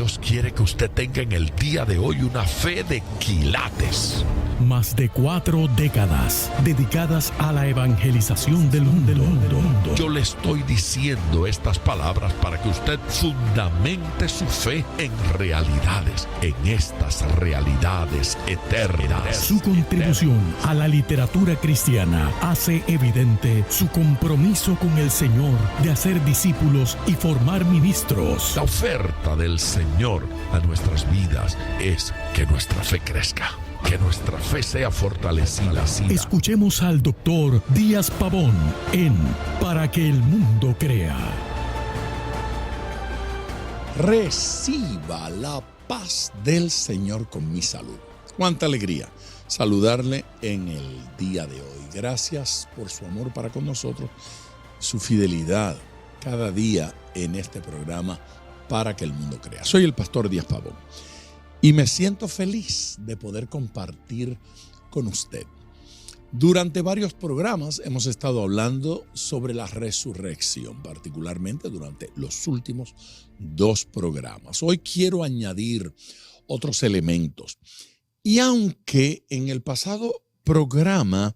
Dios quiere que usted tenga en el día de hoy una fe de quilates. Más de 4 décadas dedicadas a la evangelización del mundo. Yo le estoy diciendo estas palabras para que usted fundamente su fe en realidades, en estas realidades eternas. Su contribución a la literatura cristiana hace evidente su compromiso con el Señor de hacer discípulos y formar ministros. La oferta del Señor a nuestras vidas es que nuestra fe crezca. Que nuestra fe sea fortalecida. Escuchemos al doctor Díaz Pavón en Para que el mundo crea. Reciba la paz del Señor con mi salud. Cuánta alegría saludarle en el día de hoy. Gracias por su amor para con nosotros, su fidelidad cada día en este programa Para que el mundo crea. Soy el pastor Díaz Pavón. Y me siento feliz de poder compartir con usted. Durante varios programas hemos estado hablando sobre la resurrección, particularmente durante los últimos 2 programas. Hoy quiero añadir otros elementos. Y aunque en el pasado programa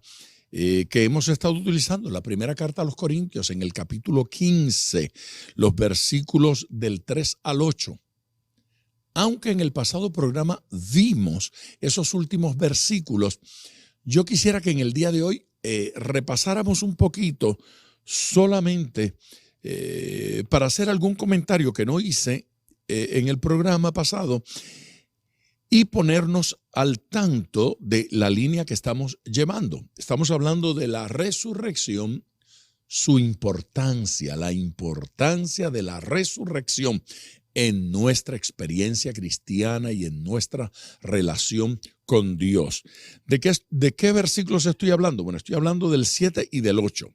que hemos estado utilizando, la primera carta a los Corintios, en el capítulo 15, los versículos del 3 al 8, aunque en el pasado programa vimos esos últimos versículos, yo quisiera que en el día de hoy repasáramos un poquito solamente para hacer algún comentario que no hice en el programa pasado y ponernos al tanto de la línea que estamos llevando. Estamos hablando de la resurrección, su importancia, la importancia de la resurrección en nuestra experiencia cristiana y en nuestra relación con Dios. ¿De qué versículos estoy hablando? Bueno, estoy hablando del 7 y del 8.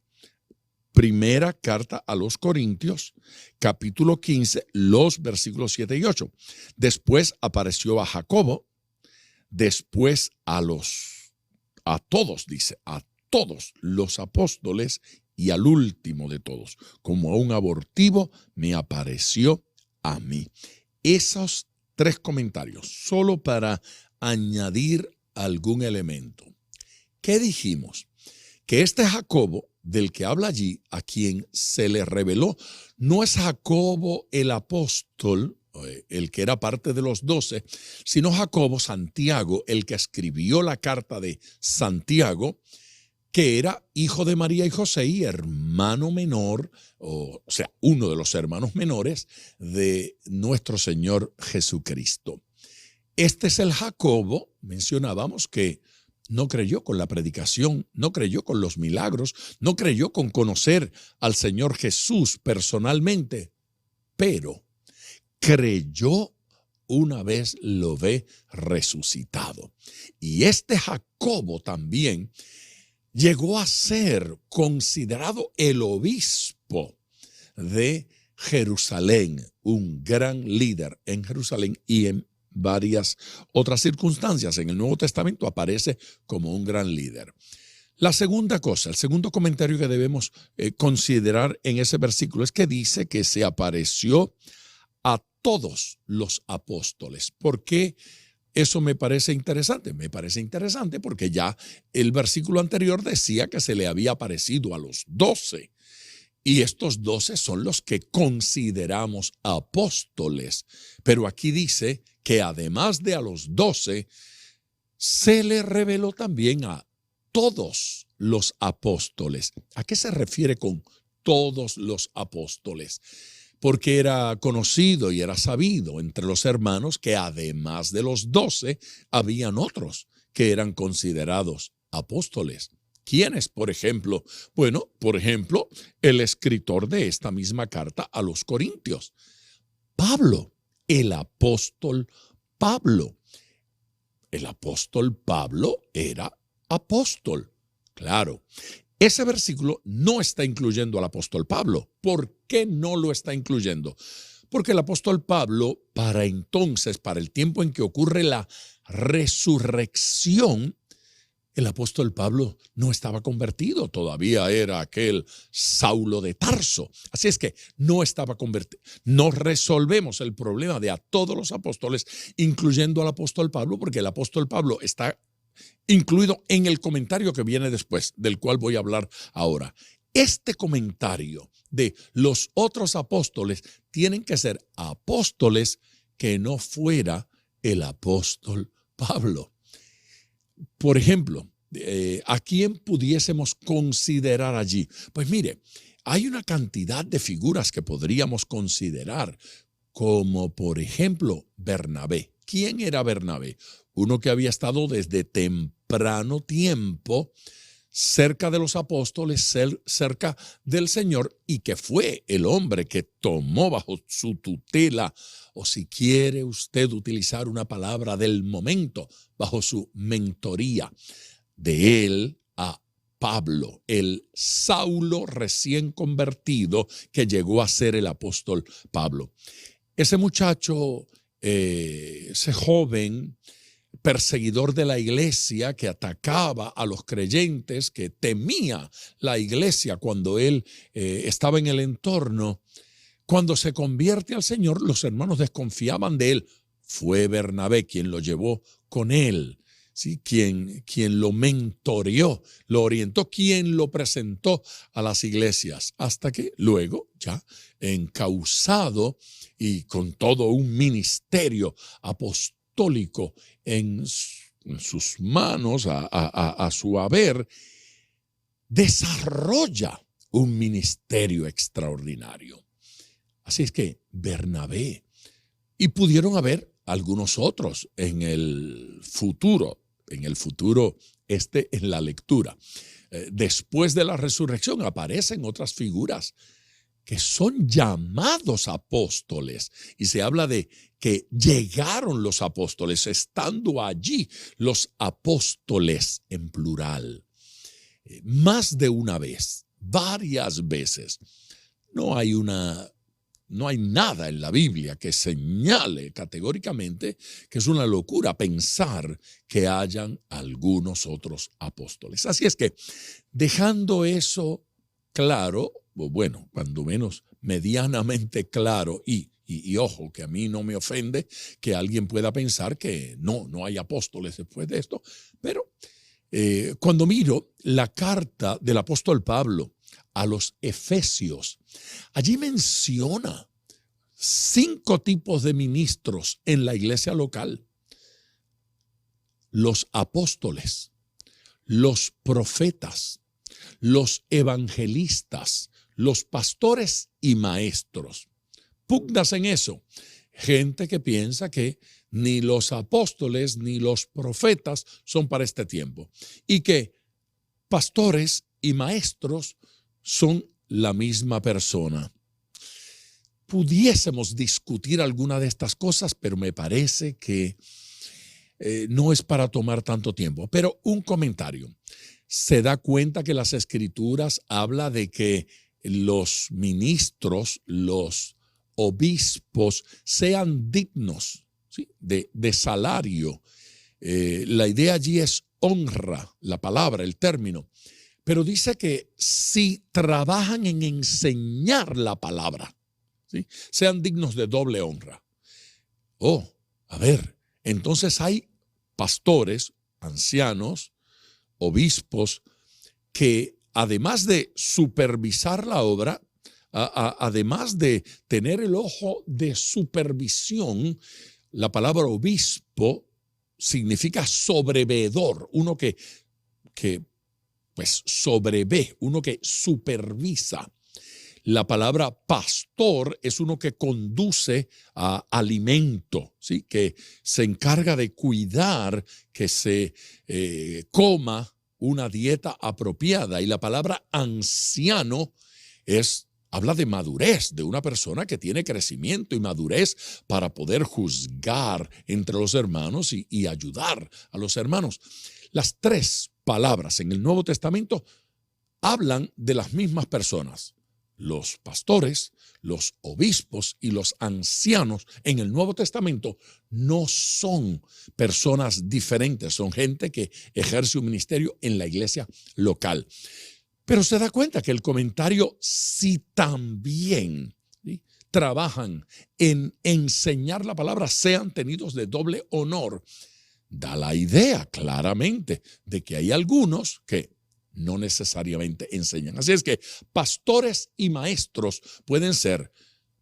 Primera carta a los Corintios, capítulo 15, los versículos 7 y 8. Después apareció a Jacobo, después a todos los apóstoles y al último de todos, como a un abortivo, me apareció a mí. Esos 3 comentarios, solo para añadir algún elemento. ¿Qué dijimos? Que este Jacobo, del que habla allí, a quien se le reveló, no es Jacobo el apóstol, el que era parte de los 12, sino Jacobo, Santiago, el que escribió la carta de Santiago, que era hijo de María y José y hermano menor, o sea, uno de los hermanos menores de nuestro Señor Jesucristo. Este es el Jacobo, mencionábamos, que no creyó con la predicación, no creyó con los milagros, no creyó con conocer al Señor Jesús personalmente, pero creyó una vez lo ve resucitado. Y este Jacobo también llegó a ser considerado el obispo de Jerusalén, un gran líder en Jerusalén y en varias otras circunstancias. En el Nuevo Testamento aparece como un gran líder. La segunda cosa, el segundo comentario que debemos considerar en ese versículo es que dice que se apareció a todos los apóstoles. ¿Por qué? Eso me parece interesante. Me parece interesante porque ya el versículo anterior decía que se le había aparecido a los 12. Y estos 12 son los que consideramos apóstoles. Pero aquí dice que además de a los 12, se le reveló también a todos los apóstoles. ¿A qué se refiere con todos los apóstoles? Porque era conocido y era sabido entre los hermanos que además de los 12, habían otros que eran considerados apóstoles. ¿Quiénes, por ejemplo? Bueno, por ejemplo, el escritor de esta misma carta a los Corintios, Pablo, el apóstol Pablo. El apóstol Pablo era apóstol, claro. Ese versículo no está incluyendo al apóstol Pablo. ¿Por qué no lo está incluyendo? Porque el apóstol Pablo, para entonces, para el tiempo en que ocurre la resurrección, el apóstol Pablo no estaba convertido, todavía era aquel Saulo de Tarso. Así es que no estaba convertido. No resolvemos el problema de a todos los apóstoles, incluyendo al apóstol Pablo, porque el apóstol Pablo está incluido en el comentario que viene después, del cual voy a hablar ahora. Este comentario de los otros apóstoles tienen que ser apóstoles que no fuera el apóstol Pablo. Por ejemplo, ¿a quién pudiésemos considerar allí? Pues mire, hay una cantidad de figuras que podríamos considerar, como por ejemplo Bernabé. ¿Quién era Bernabé? Uno que había estado desde temprano tiempo cerca de los apóstoles, cerca del Señor, y que fue el hombre que tomó bajo su tutela, o si quiere usted utilizar una palabra del momento, bajo su mentoría, de él a Pablo, el Saulo recién convertido que llegó a ser el apóstol Pablo. Ese muchacho, ese joven perseguidor de la iglesia que atacaba a los creyentes, que temía la iglesia cuando él estaba en el entorno, cuando se convierte al Señor, los hermanos desconfiaban de él. Fue Bernabé quien lo llevó con él, ¿sí? Quien lo mentoreó, lo orientó, quien lo presentó a las iglesias, hasta que luego, ya encauzado y con todo un ministerio apostólico en sus manos, a su haber, desarrolla un ministerio extraordinario. Así es que Bernabé, y pudieron haber algunos otros en el futuro en la lectura. Después de la resurrección aparecen otras figuras que son llamados apóstoles, y se habla de que llegaron los apóstoles, estando allí los apóstoles en plural. Más de una vez, varias veces. No hay nada en la Biblia que señale categóricamente que es una locura pensar que hayan algunos otros apóstoles. Así es que, dejando eso claro, bueno, cuando menos medianamente claro, y ojo, que a mí no me ofende que alguien pueda pensar que no hay apóstoles después de esto, pero cuando miro la carta del apóstol Pablo a los Efesios, allí menciona 5 tipos de ministros en la iglesia local: los apóstoles, los profetas, los evangelistas, los pastores y maestros. Pugnas en eso. Gente que piensa que ni los apóstoles ni los profetas son para este tiempo, y que pastores y maestros son la misma persona. Pudiésemos discutir alguna de estas cosas, pero me parece que no es para tomar tanto tiempo. Pero un comentario. Se da cuenta que las Escrituras habla de que los ministros, los obispos, sean dignos, ¿sí?, de salario. La idea allí es honra, la palabra, el término. Pero dice que si trabajan en enseñar la palabra, ¿sí?, sean dignos de doble honra. A ver, entonces hay pastores, ancianos, obispos, que además de supervisar la obra, además de tener el ojo de supervisión, la palabra obispo significa sobreveedor, uno que pues sobrevé, uno que supervisa. La palabra pastor es uno que conduce a alimento, ¿sí?, que se encarga de cuidar que se coma una dieta apropiada. Y la palabra anciano habla de madurez, de una persona que tiene crecimiento y madurez para poder juzgar entre los hermanos y ayudar a los hermanos. Las 3 palabras en el Nuevo Testamento hablan de las mismas personas: los pastores, los obispos y los ancianos en el Nuevo Testamento no son personas diferentes, son gente que ejerce un ministerio en la iglesia local. Pero se da cuenta que el comentario, si también, ¿sí?, trabajan en enseñar la palabra, sean tenidos de doble honor, da la idea claramente de que hay algunos que no necesariamente enseñan. Así es que pastores y maestros pueden ser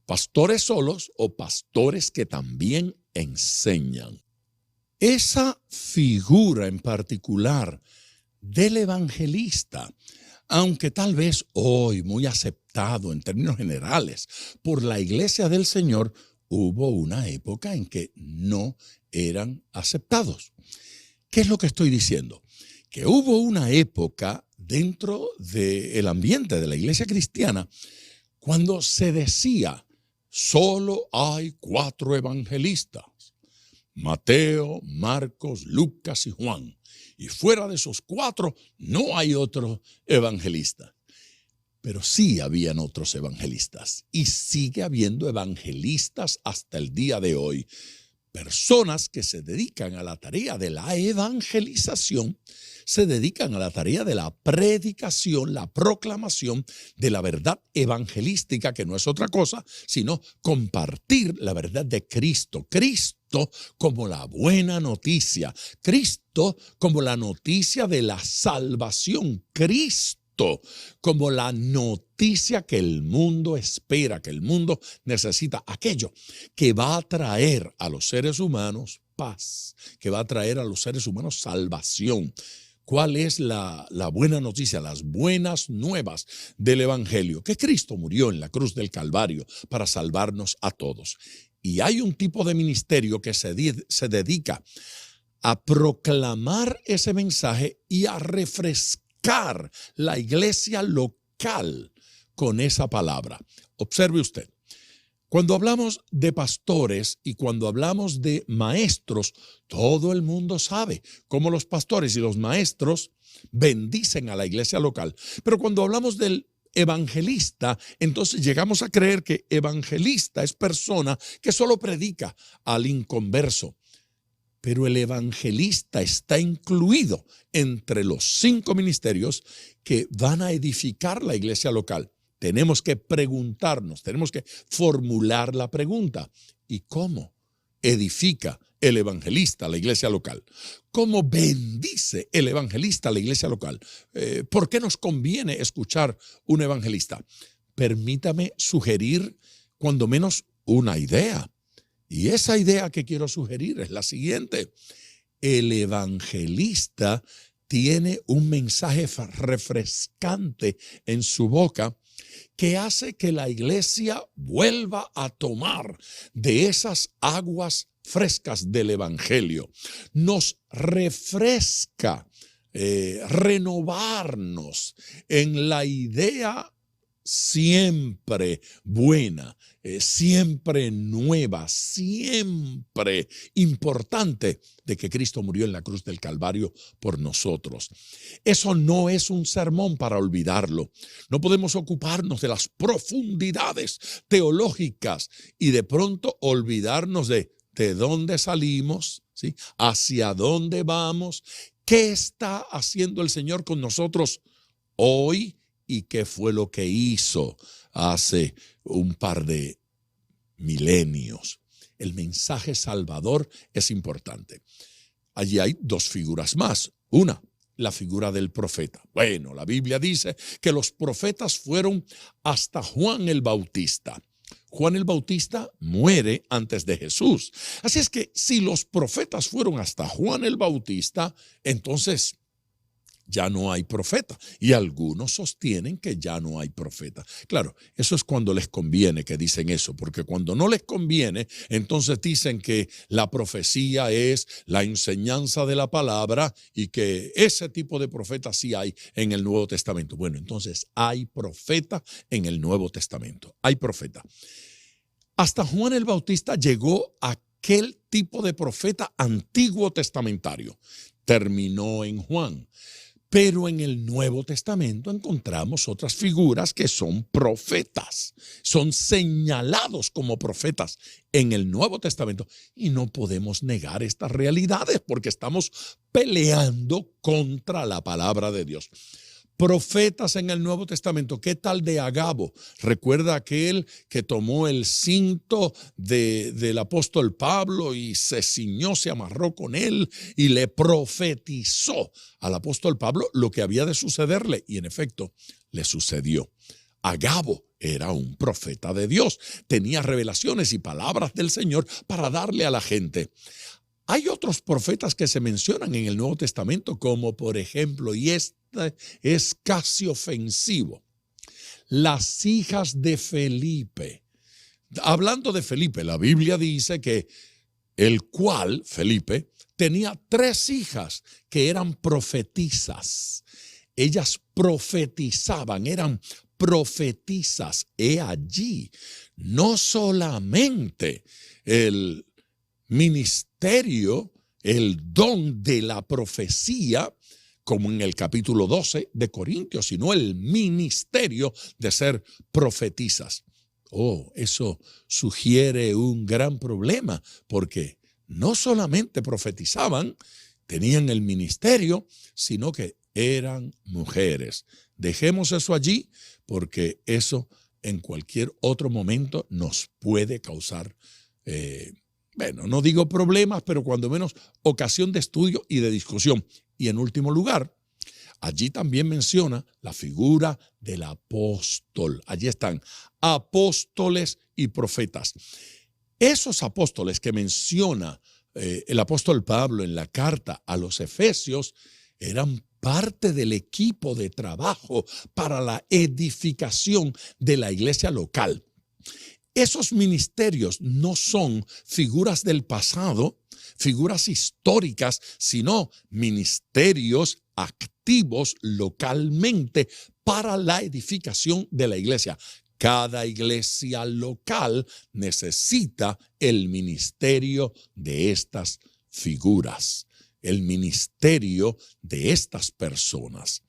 pastores solos o pastores que también enseñan. Esa figura en particular del evangelista, aunque tal vez hoy muy aceptado en términos generales por la Iglesia del Señor, hubo una época en que no eran aceptados. ¿Qué es lo que estoy diciendo? Que hubo una época dentro del ambiente de la iglesia cristiana cuando se decía, solo hay 4 evangelistas, Mateo, Marcos, Lucas y Juan, y fuera de esos 4 no hay otro evangelista. Pero sí habían otros evangelistas y sigue habiendo evangelistas hasta el día de hoy. Personas que se dedican a la tarea de la evangelización, se dedican a la tarea de la predicación, la proclamación de la verdad evangelística, que no es otra cosa, sino compartir la verdad de Cristo. Cristo como la buena noticia, Cristo como la noticia de la salvación, Cristo como la noticia que el mundo espera, que el mundo necesita, aquello que va a traer a los seres humanos paz, que va a traer a los seres humanos salvación. ¿Cuál es la buena noticia, las buenas nuevas del Evangelio? Que Cristo murió en la cruz del Calvario para salvarnos a todos. Y hay un tipo de ministerio que se dedica a proclamar ese mensaje y a refrescar la iglesia local con esa palabra. Observe usted, cuando hablamos de pastores y cuando hablamos de maestros, todo el mundo sabe cómo los pastores y los maestros bendicen a la iglesia local. Pero cuando hablamos del evangelista, entonces llegamos a creer que evangelista es persona que solo predica al inconverso. Pero el evangelista está incluido entre los 5 ministerios que van a edificar la iglesia local. Tenemos que preguntarnos, tenemos que formular la pregunta. ¿Y cómo edifica el evangelista la iglesia local? ¿Cómo bendice el evangelista la iglesia local? ¿Por qué nos conviene escuchar un evangelista? Permítame sugerir cuando menos una idea. Y esa idea que quiero sugerir es la siguiente. El evangelista tiene un mensaje refrescante en su boca que hace que la iglesia vuelva a tomar de esas aguas frescas del evangelio. Nos refresca renovarnos en la idea siempre buena, siempre nueva, siempre importante de que Cristo murió en la cruz del Calvario por nosotros. Eso no es un sermón para olvidarlo. No podemos ocuparnos de las profundidades teológicas y de pronto olvidarnos de dónde salimos, ¿sí?, hacia dónde vamos, qué está haciendo el Señor con nosotros hoy y qué fue lo que hizo hace un par de milenios. El mensaje salvador es importante. Allí hay 2 figuras más. Una, la figura del profeta. Bueno, la Biblia dice que los profetas fueron hasta Juan el Bautista. Juan el Bautista muere antes de Jesús. Así es que si los profetas fueron hasta Juan el Bautista, entonces ya no hay profeta. Y algunos sostienen que ya no hay profeta. Claro, eso es cuando les conviene que dicen eso, porque cuando no les conviene, entonces dicen que la profecía es la enseñanza de la palabra y que ese tipo de profeta sí hay en el Nuevo Testamento. Bueno, entonces hay profeta en el Nuevo Testamento. Hay profeta. Hasta Juan el Bautista llegó aquel tipo de profeta antiguo testamentario. Terminó en Juan. Pero en el Nuevo Testamento encontramos otras figuras que son profetas, son señalados como profetas en el Nuevo Testamento y no podemos negar estas realidades porque estamos peleando contra la palabra de Dios. Profetas en el Nuevo Testamento, ¿qué tal de Agabo? Recuerda aquel que tomó el cinto del apóstol Pablo y se ciñó, se amarró con él y le profetizó al apóstol Pablo lo que había de sucederle y en efecto le sucedió. Agabo era un profeta de Dios, tenía revelaciones y palabras del Señor para darle a la gente. Hay otros profetas que se mencionan en el Nuevo Testamento, como por ejemplo, y este es casi ofensivo, las hijas de Felipe. Hablando de Felipe, la Biblia dice que el cual, Felipe, tenía 3 hijas que eran profetisas. Ellas profetizaban, eran profetisas. He allí, no solamente el ministerio, el don de la profecía, como en el capítulo 12 de Corintios, sino el ministerio de ser profetisas. Eso sugiere un gran problema, porque no solamente profetizaban, tenían el ministerio, sino que eran mujeres. Dejemos eso allí, porque eso en cualquier otro momento nos puede causar no digo problemas, pero cuando menos ocasión de estudio y de discusión. Y en último lugar, allí también menciona la figura del apóstol. Allí están apóstoles y profetas. Esos apóstoles que menciona el apóstol Pablo en la carta a los Efesios eran parte del equipo de trabajo para la edificación de la iglesia local. Esos ministerios no son figuras del pasado, figuras históricas, sino ministerios activos localmente para la edificación de la iglesia. Cada iglesia local necesita el ministerio de estas figuras, el ministerio de estas personas.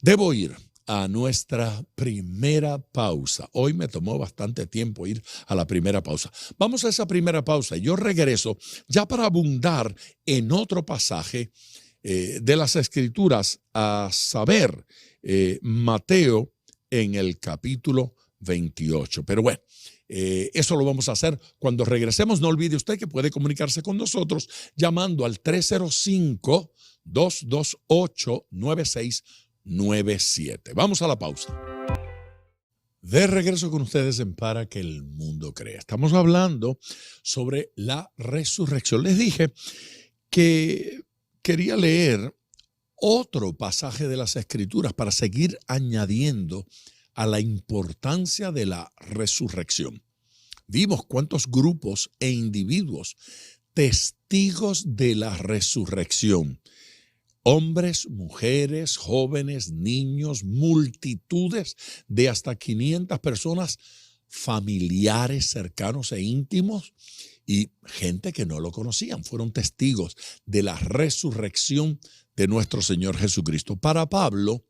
Debo ir a nuestra primera pausa. Hoy me tomó bastante tiempo ir a la primera pausa. Vamos a esa primera pausa y yo regreso ya para abundar en otro pasaje de las Escrituras, a saber, Mateo en el capítulo 28. Pero bueno, eso lo vamos a hacer cuando regresemos. No olvide usted que puede comunicarse con nosotros llamando al 305-228-9697. Vamos a la pausa. De regreso con ustedes en Para que el Mundo Crea. Estamos hablando sobre la resurrección. Les dije que quería leer otro pasaje de las Escrituras para seguir añadiendo a la importancia de la resurrección. Vimos cuántos grupos e individuos testigos de la resurrección. Hombres, mujeres, jóvenes, niños, multitudes de hasta 500 personas, familiares, cercanos e íntimos, y gente que no lo conocían. Fueron testigos de la resurrección de nuestro Señor Jesucristo. Para Pablo,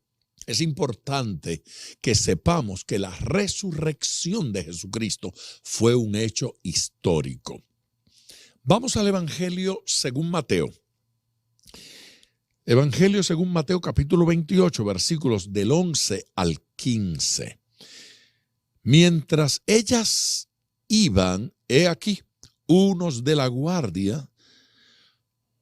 es importante que sepamos que la resurrección de Jesucristo fue un hecho histórico. Vamos al Evangelio según Mateo. Evangelio según Mateo capítulo 28, versículos del 11 al 15. Mientras ellas iban, he aquí, unos de la guardia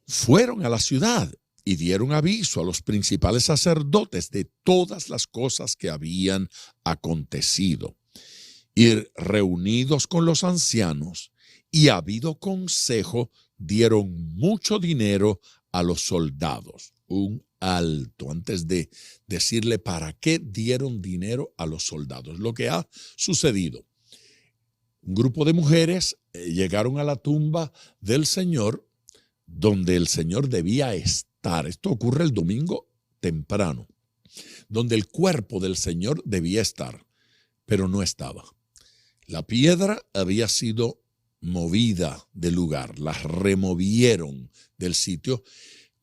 fueron a la ciudad y dieron aviso a los principales sacerdotes de todas las cosas que habían acontecido. Y reunidos con los ancianos y habido consejo, dieron mucho dinero a los soldados. Un alto antes de decirle para qué dieron dinero a los soldados. Lo que ha sucedido. Un grupo de mujeres llegaron a la tumba del Señor, donde el Señor debía estar. Esto ocurre el domingo temprano, donde el cuerpo del Señor debía estar, pero no estaba. La piedra había sido movida del lugar, la removieron del sitio.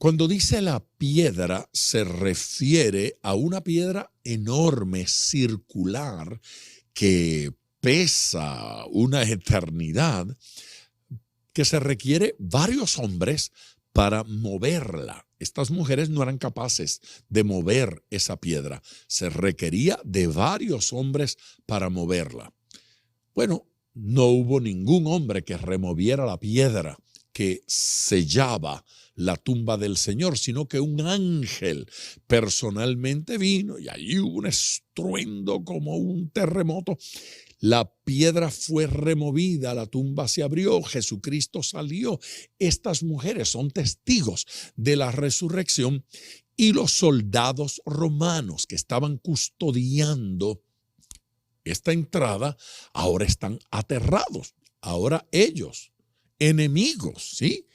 Cuando dice la piedra, se refiere a una piedra enorme, circular, que pesa una eternidad, que se requiere varios hombres para moverla. Estas mujeres no eran capaces de mover esa piedra. Se requería de varios hombres para moverla. Bueno, no hubo ningún hombre que removiera la piedra que sellaba la tumba del Señor, sino que un ángel personalmente vino y allí hubo un estruendo como un terremoto. La piedra fue removida, la tumba se abrió, Jesucristo salió. Estas mujeres son testigos de la resurrección y los soldados romanos que estaban custodiando esta entrada ahora están aterrados. Ahora ellos, enemigos, ¿sí?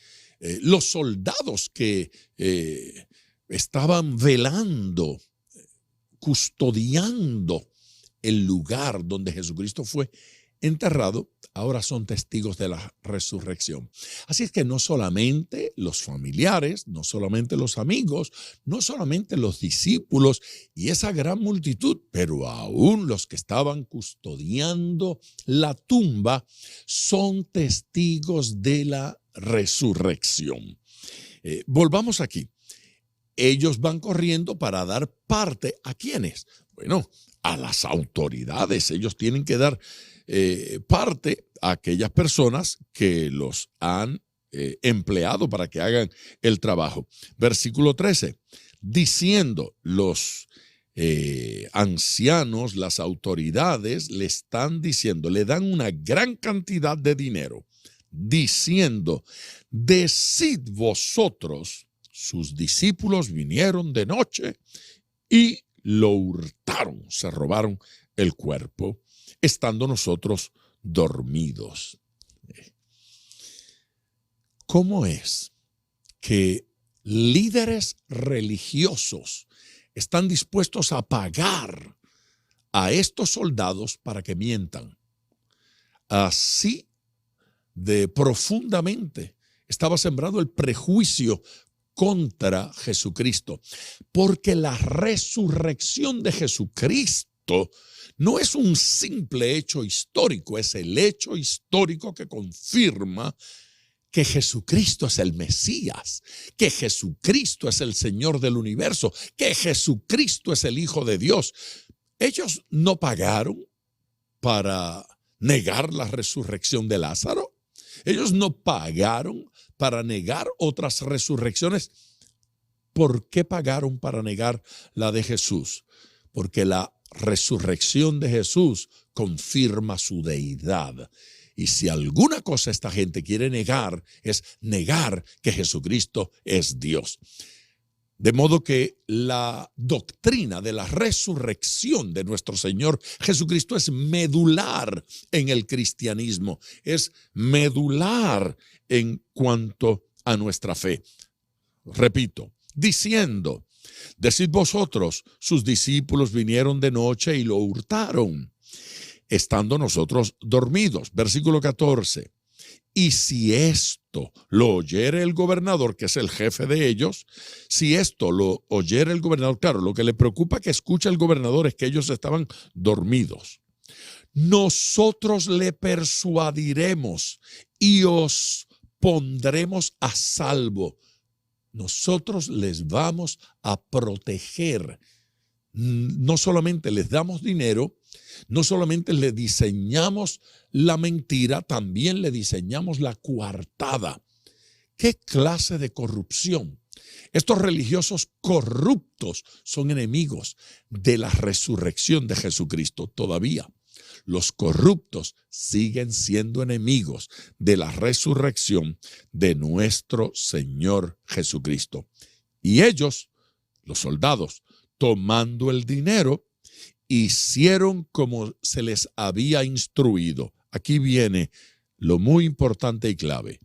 Los soldados que estaban velando, custodiando el lugar donde Jesucristo fue enterrado, ahora son testigos de la resurrección. Así es que no solamente los familiares, no solamente los amigos, no solamente los discípulos y esa gran multitud, pero aún los que estaban custodiando la tumba son testigos de la resurrección. Volvamos aquí. Ellos van corriendo para dar parte ¿a quiénes? Bueno, a las autoridades. Ellos tienen que dar parte a aquellas personas que los han empleado para que hagan el trabajo. Versículo 13, diciendo los ancianos, las autoridades le están diciendo, le dan una gran cantidad de dinero, diciendo, decid vosotros, sus discípulos vinieron de noche y lo hurtaron, se robaron el cuerpo, estando nosotros dormidos. ¿Cómo es que líderes religiosos están dispuestos a pagar a estos soldados para que mientan? Así de profundamente estaba sembrado el prejuicio contra Jesucristo, porque la resurrección de Jesucristo no es un simple hecho histórico, es el hecho histórico que confirma que Jesucristo es el Mesías, que Jesucristo es el Señor del universo, que Jesucristo es el Hijo de Dios. Ellos no pagaron para negar la resurrección de Lázaro. Ellos no pagaron para negar otras resurrecciones. ¿Por qué pagaron para negar la de Jesús? Porque la resurrección de Jesús confirma su deidad. Y si alguna cosa esta gente quiere negar, es negar que Jesucristo es Dios. De modo que la doctrina de la resurrección de nuestro Señor Jesucristo es medular en el cristianismo, es medular en cuanto a nuestra fe. Repito, diciendo, decid vosotros, sus discípulos vinieron de noche y lo hurtaron, estando nosotros dormidos. Versículo 14. Y si esto lo oyere el gobernador, que es el jefe de ellos, si esto lo oyere el gobernador, claro, lo que le preocupa que escuche el gobernador es que ellos estaban dormidos. Nosotros le persuadiremos y os pondremos a salvo. Nosotros les vamos a proteger. No solamente les damos dinero, no solamente le diseñamos la mentira, también le diseñamos la coartada. ¿Qué clase de corrupción? Estos religiosos corruptos son enemigos de la resurrección de Jesucristo. Todavía los corruptos siguen siendo enemigos de la resurrección de nuestro Señor Jesucristo. Y ellos, los soldados, tomando el dinero, hicieron como se les había instruido. Aquí viene lo muy importante y clave.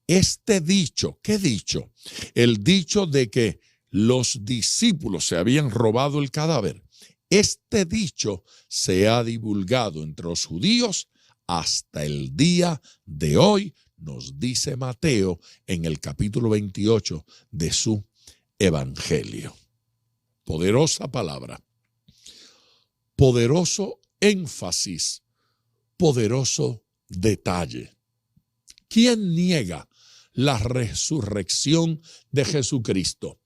Este dicho, ¿qué dicho? El dicho de que los discípulos se habían robado el cadáver. Este dicho se ha divulgado entre los judíos hasta el día de hoy. nos dice Mateo en el capítulo 28 de su Evangelio. Poderosa palabra, poderoso énfasis, poderoso detalle. ¿Quién niega la resurrección de Jesucristo?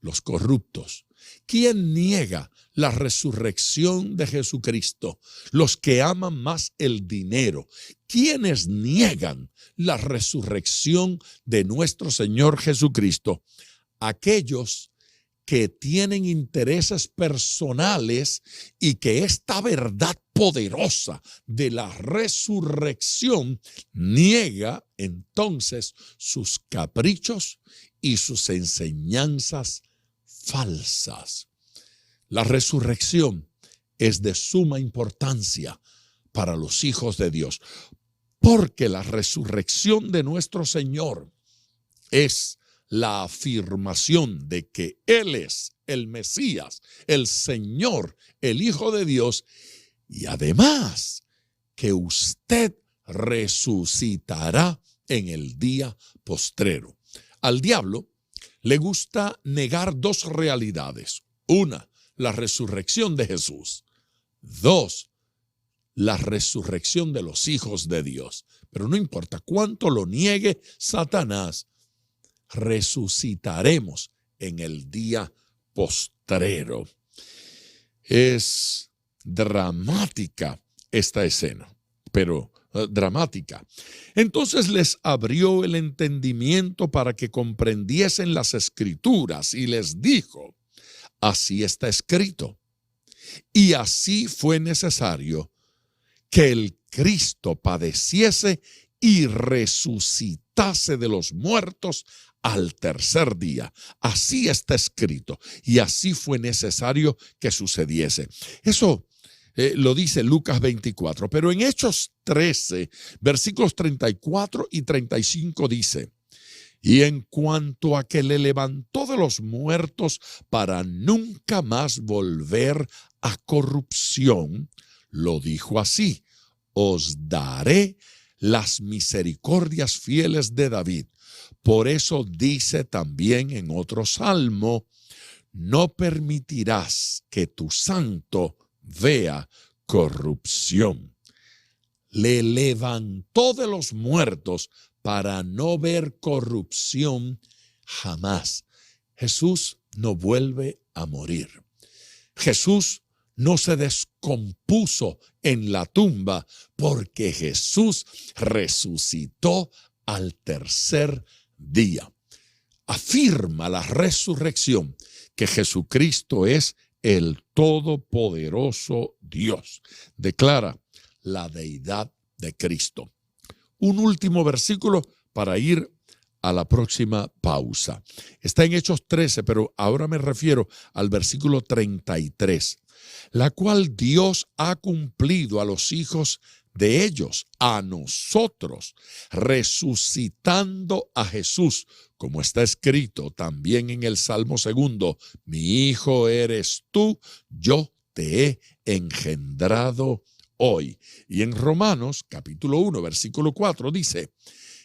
Los corruptos. ¿Quién niega la resurrección de Jesucristo? Los que aman más el dinero. ¿Quiénes niegan la resurrección de nuestro Señor Jesucristo? Aquellos que tienen intereses personales y que esta verdad poderosa de la resurrección niega entonces sus caprichos y sus enseñanzas falsas. La resurrección es de suma importancia para los hijos de Dios, porque la resurrección de nuestro Señor es la afirmación de que Él es el Mesías, el Señor, el Hijo de Dios, y además que usted resucitará en el día postrero. Al diablo le gusta negar dos realidades. Una, la resurrección de Jesús. Dos, la resurrección de los hijos de Dios. Pero no importa cuánto lo niegue Satanás, resucitaremos en el día postrero. Es dramática esta escena, pero dramática. Entonces les abrió el entendimiento para que comprendiesen las Escrituras y les dijo: así está escrito. Y así fue necesario que el Cristo padeciese y resucitase de los muertos al tercer día. Así está escrito y así fue necesario que sucediese. Eso lo dice Lucas 24, pero en Hechos 13, versículos 34 y 35 dice: y en cuanto a que le levantó de los muertos para nunca más volver a corrupción, lo dijo así: os daré las misericordias fieles de David. Por eso dice también en otro salmo: no permitirás que tu santo vea corrupción. Le levantó de los muertos para no ver corrupción jamás. Jesús no vuelve a morir. Jesús no se descompuso en la tumba, porque Jesús resucitó al tercer día. Afirma la resurrección que Jesucristo es el todopoderoso Dios. Declara la deidad de Cristo. Un último versículo para ir a la próxima pausa. Está en Hechos 13, pero ahora me refiero al versículo 33, la cual Dios ha cumplido a los hijos de ellos, a nosotros, resucitando a Jesús, como está escrito también en el Salmo 2, mi hijo eres tú, yo te he engendrado hoy. Y en Romanos capítulo 1, versículo 4 dice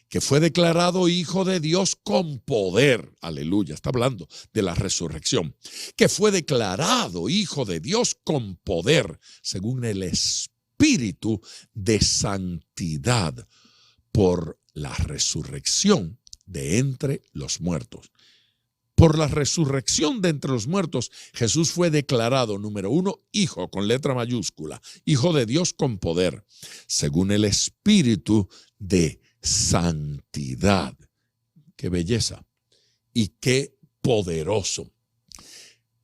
que fue declarado hijo de Dios con poder. Aleluya, está hablando de la resurrección. Que fue declarado hijo de Dios con poder, según el Espíritu de santidad, por la resurrección de entre los muertos. Por la resurrección de entre los muertos, Jesús fue declarado, número 1, hijo con letra mayúscula, hijo de Dios con poder, según el Espíritu de santidad. ¡Qué belleza! Y qué poderoso.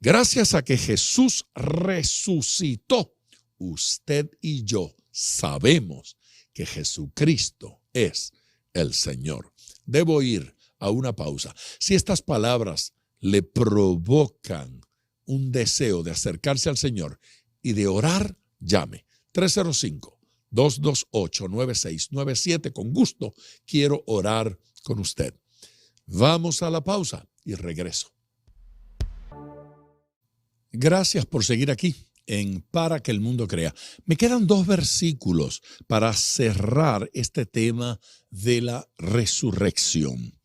Gracias a que Jesús resucitó, usted y yo sabemos que Jesucristo es el Señor. Debo ir a una pausa. Si estas palabras le provocan un deseo de acercarse al Señor y de orar, llame 305-228-9697. Con gusto quiero orar con usted. Vamos a la pausa y regreso. Gracias por seguir aquí en Para que el mundo crea. Me quedan 2 versículos para cerrar este tema de la resurrección.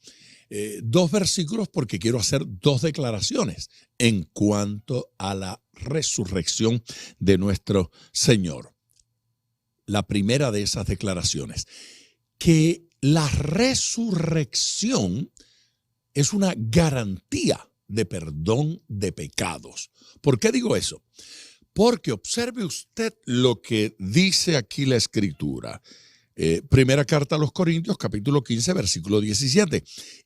2 versículos porque quiero hacer 2 declaraciones en cuanto a la resurrección de nuestro Señor. La primera de esas declaraciones, que la resurrección es una garantía de perdón de pecados. ¿Por qué digo eso? Porque observe usted lo que dice aquí la Escritura. Primera carta a los Corintios, capítulo 15, versículo 17.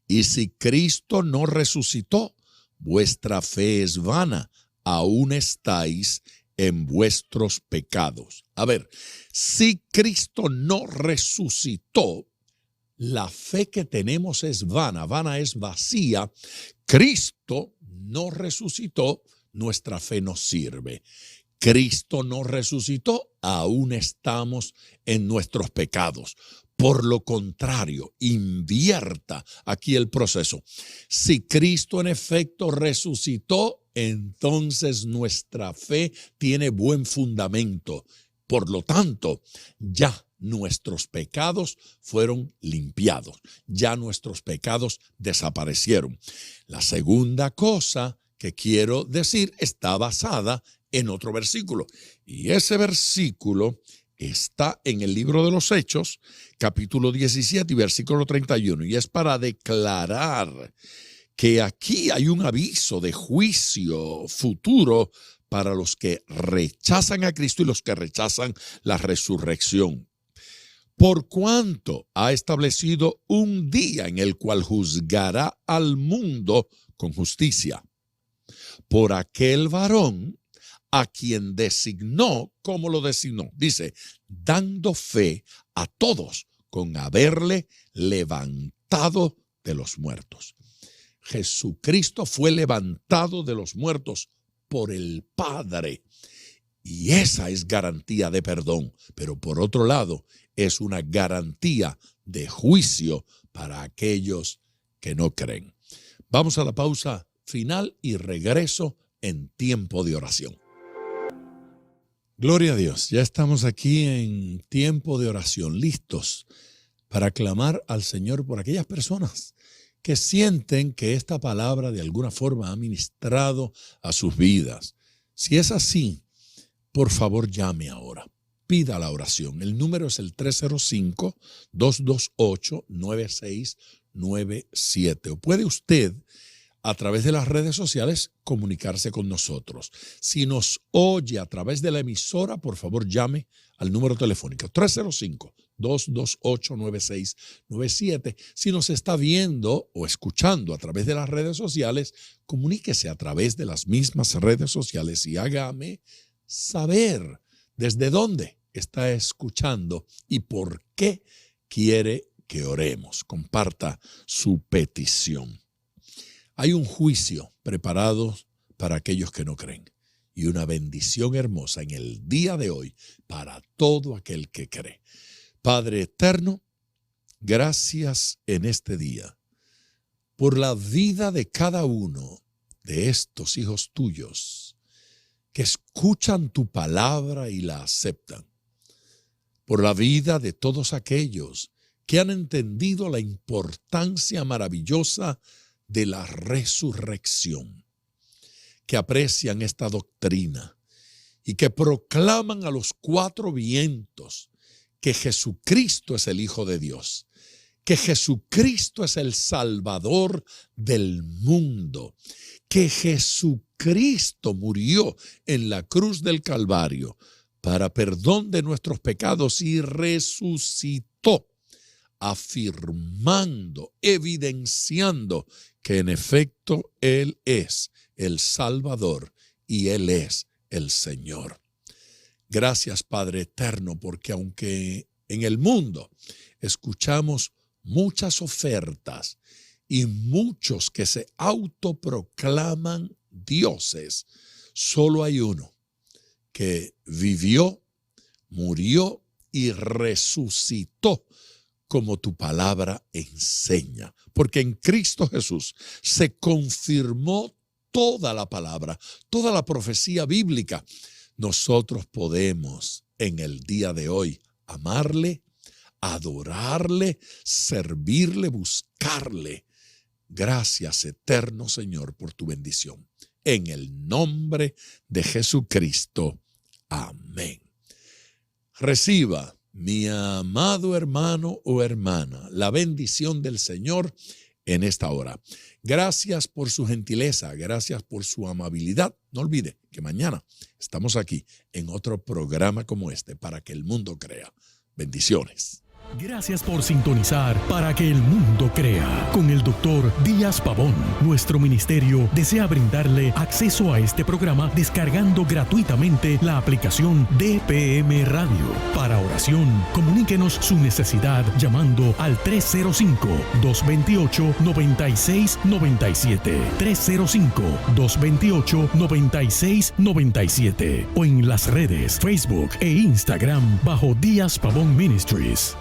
Y si Cristo no resucitó, vuestra fe es vana, aún estáis en vuestros pecados. A ver, si Cristo no resucitó, la fe que tenemos es vana, vana es vacía. Cristo no resucitó, nuestra fe no sirve. Cristo no resucitó, aún estamos en nuestros pecados. Por lo contrario, invierta aquí el proceso. Si Cristo en efecto resucitó, entonces nuestra fe tiene buen fundamento. Por lo tanto, ya nuestros pecados fueron limpiados. Ya nuestros pecados desaparecieron. La segunda cosa que quiero decir está basada en otro versículo. Y ese versículo está en el libro de los Hechos, capítulo 17 y versículo 31. Y es para declarar que aquí hay un aviso de juicio futuro para los que rechazan a Cristo y los que rechazan la resurrección. Por cuanto ha establecido un día en el cual juzgará al mundo con justicia, por aquel varón a quien designó, ¿cómo lo designó? Dice, dando fe a todos con haberle levantado de los muertos. Jesucristo fue levantado de los muertos por el Padre. Y esa es garantía de perdón. Pero por otro lado, es una garantía de juicio para aquellos que no creen. Vamos a la pausa final y regreso en tiempo de oración. Gloria a Dios, ya estamos aquí en tiempo de oración, listos para clamar al Señor por aquellas personas que sienten que esta palabra de alguna forma ha ministrado a sus vidas. Si es así, por favor llame ahora, pida la oración. El número es el 305-228-9697. O puede usted, a través de las redes sociales, comunicarse con nosotros. Si nos oye a través de la emisora, por favor llame al número telefónico 305-228-9697. Si nos está viendo o escuchando a través de las redes sociales, comuníquese a través de las mismas redes sociales y hágame saber desde dónde está escuchando y por qué quiere que oremos. Comparta su petición. Hay un juicio preparado para aquellos que no creen y una bendición hermosa en el día de hoy para todo aquel que cree. Padre eterno, gracias en este día por la vida de cada uno de estos hijos tuyos que escuchan tu palabra y la aceptan. Por la vida de todos aquellos que han entendido la importancia maravillosa de la resurrección, que aprecian esta doctrina y que proclaman a los 4 vientos que Jesucristo es el Hijo de Dios, que Jesucristo es el Salvador del mundo, que Jesucristo murió en la cruz del Calvario para perdón de nuestros pecados y resucitó, afirmando, evidenciando que en efecto Él es el Salvador y Él es el Señor. Gracias, Padre eterno, porque aunque en el mundo escuchamos muchas ofertas y muchos que se autoproclaman dioses, solo hay uno que vivió, murió y resucitó como tu palabra enseña. Porque en Cristo Jesús se confirmó toda la palabra, toda la profecía bíblica, nosotros podemos en el día de hoy amarle, adorarle, servirle, buscarle. Gracias, eterno Señor, por tu bendición. En el nombre de Jesucristo. Amén. Reciba, mi amado hermano o hermana, la bendición del Señor en esta hora. Gracias por su gentileza, gracias por su amabilidad. No olvide que mañana estamos aquí en otro programa como este para que el mundo crea. Bendiciones. Gracias por sintonizar Para que el mundo crea con el Dr. Díaz Pavón. Nuestro ministerio desea brindarle acceso a este programa descargando gratuitamente la aplicación DPM Radio. Para oración, comuníquenos su necesidad llamando al 305-228-9697. 305-228-9697 o en las redes Facebook e Instagram bajo Díaz Pavón Ministries.